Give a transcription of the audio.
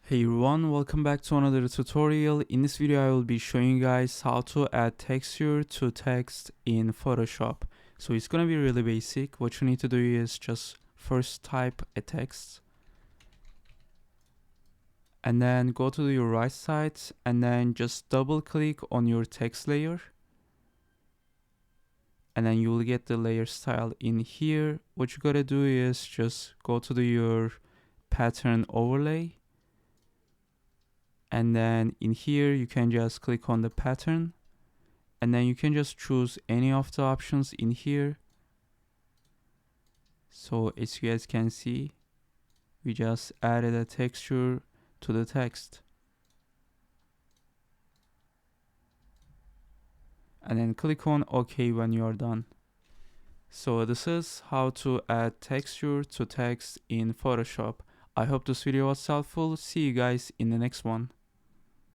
Hey everyone, welcome back to another tutorial. In this video I will be showing you guys how to add texture to text in Photoshop. So it's gonna be really basic. What you need to do is just first type a text and then go to your right side and then just double click on your text layer and then you will get the layer style in here. What you gotta do is just go to your pattern overlay. And then in here you can just click on the pattern and then you can just choose any of the options in here. So as you guys can see, we just added a texture to the text and then click on OK when you are done. So this is how to add texture to text in Photoshop. I hope this video was helpful. See you guys in the next one.